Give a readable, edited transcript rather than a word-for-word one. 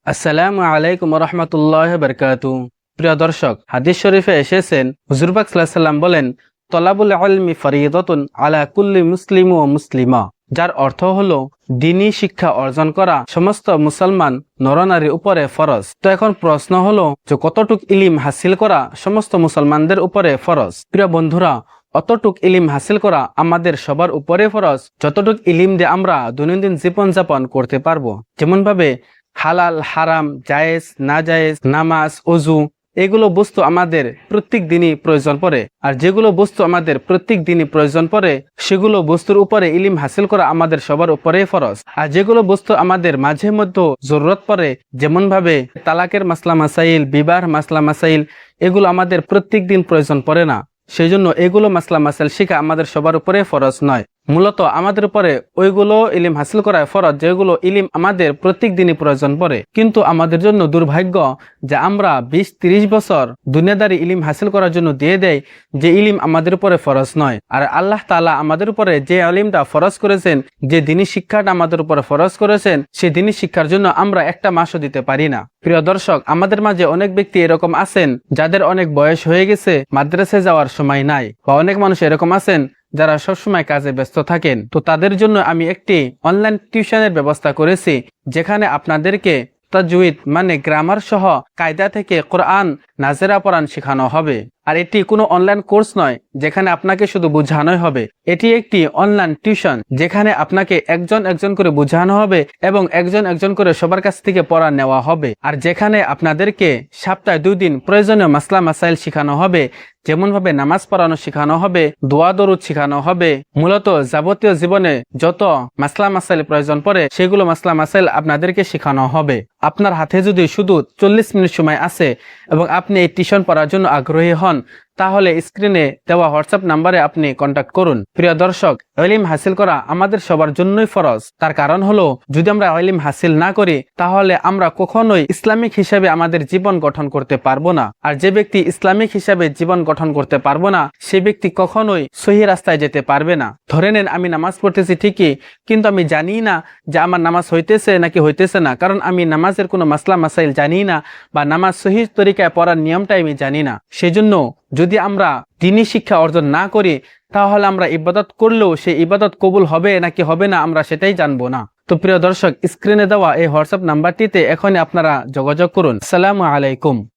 আসসালামু আলাইকুম রহমতুল্লাহ বরকাতু। প্রিয় দর্শক, হাদিস শরীফে এসেছেন, হুজুর পাক সাল্লাল্লাহু আলাইহি ওয়াসাল্লাম বলেন, তলাবুল ইলমি ফরিদাতুন আলা কুল্লি মুসলিম ও মুসলিমা, যার অর্থ হলো দ্বীনি শিক্ষা অর্জন করা সমস্ত মুসলমান নরনারীর উপরে ফরজ। তো এখন প্রশ্ন হলো যে কতটুক ইলিম হাসিল করা সমস্ত মুসলমানদের উপরে ফরজ? প্রিয় বন্ধুরা, অতটুক ইলিম হাসিল করা আমাদের সবার উপরে ফরজ যতটুক ইলিম দিয়ে আমরা দৈনন্দিন জীবন যাপন করতে পারবো। যেমন ভাবে হালাল, হারাম, জায়েজ, না জায়েজ, নামাজ, ওযু, এগুলো বস্তু আমাদের প্রত্যেক দিনই প্রয়োজন পড়ে। আর যেগুলো বস্তু আমাদের প্রত্যেক দিনই প্রয়োজন পড়ে সেগুলো বস্তুর উপরে ইলিম হাসিল করা আমাদের সবার উপরেই ফরজ। আর যেগুলো বস্তু আমাদের মাঝে মধ্যে জরুরত পড়ে, যেমন ভাবে তালাকের মাসলা মাসাইল, বিবাহ মাসলা মাসাইল, এগুলো আমাদের প্রত্যেক দিন প্রয়োজন পড়ে না। সেই জন্য এগুলো মাসলা মাসাইল শিখা আমাদের সবার উপরে ফরজ নয়। মূলত আমাদের উপরে ওইগুলো ইলিম হাসিল করায় ফরজ যেগুলো ইলিম আমাদের প্রত্যেক দিনই প্রয়োজন পড়ে। কিন্তু আমাদের জন্য দুর্ভাগ্য যে আমরা 20-30 বছর দুনিয়াদারি ইলিম হাসিল করার জন্য দিয়ে দেয় যে ইলিম আমাদের উপরে ফরজ নয়। আর আল্লাহ তাআলা আমাদের উপরে যে ইলিমটা ফরজ করেছেন, যে দ্বীনি শিক্ষাটা আমাদের উপরে ফরজ করেছেন, সেই দ্বীনি শিক্ষার জন্য আমরা একটা মাসও দিতে পারি না। প্রিয় দর্শক, আমাদের মাঝে অনেক ব্যক্তি এরকম আছেন যাদের অনেক বয়স হয়ে গেছে, মাদ্রাসায় যাওয়ার সময় নাই, বা অনেক মানুষ এরকম আছেন যারা সবসময় কাজে ব্যস্ত থাকেন। তো তাদের জন্য আমি একটি অনলাইন টিউশনের ব্যবস্থা করেছি, যেখানে আপনাদেরকে তাজউইদ মানে গ্রামার সহ কায়দা থেকে কোরআন নাজেরা পড়ান শেখানো হবে। আর এটি কোনো অনলাইন কোর্স নয় যেখানে আপনাকে শুধু বোঝানোই হবে। এটি একটি অনলাইন টিউশন যেখানে আপনাকে একজন একজন করে বোঝানো হবে এবং একজন একজন করে সবার কাছ থেকে পড়া নেওয়া হবে। আর যেখানে আপনাদেরকে সপ্তাহে 2 দিন প্রয়োজনীয় মাসলা মাসাইল শেখানো হবে, যেমন ভাবে নামাজ পড়ানো শেখানো হবে, দোয়া দরুদ শেখানো হবে। মূলত যাবতীয় জীবনে যত মাসলা মাসাইল প্রয়োজন পড়ে সেগুলো মাসলা মাসাইল আপনাদেরকে শেখানো হবে। আপনার হাতে যদি শুধু 40 মিনিট সময় আছে এবং আপনি এই টিউশন পড়ার জন্য আগ্রহী হন, তাহলে স্ক্রিনে দেওয়া হোয়াটসঅ্যাপ নাম্বারে আপনি কন্ট্যাক্ট করুন। প্রিয় দর্শক, ইলম হাসিল করা আমাদের সবার জন্যই ফরজ। তার কারণ হলো যদি আমরা ইলম হাসিল না করি তাহলে আমরা কখনোই ইসলামিক হিসাবে আমাদের জীবন গঠন করতে পারবো না। আর যে ব্যক্তি ইসলামিক হিসাবে জীবন গঠন করতে পারবো না সে ব্যক্তি কখনোই সহি রাস্তায় যেতে পারবে না। ধরে নেন আমি নামাজ পড়তেছি ঠিকই, কিন্তু আমি জানি না যে আমার নামাজ হইতেছে নাকি হইতেছে না, কারণ আমি নামাজের কোনো মাসলা মাসাইল জানি না বা নামাজ সহি তরিকায় পড়ার নিয়মটাই আমি জানি না। সেজন্য যদি আমরা দ্বীনি শিক্ষা অর্জন না করি তাহলে আমরা ইবাদত করলেও সেই ইবাদত কবুল হবে নাকি হবে না আমরা সেটাই জানবো না। তো প্রিয় দর্শক, স্ক্রিনে দেওয়া এই হোয়াটসঅ্যাপ নাম্বারটিতে এখনই আপনারা যোগাযোগ করুন। আসসালামু আলাইকুম।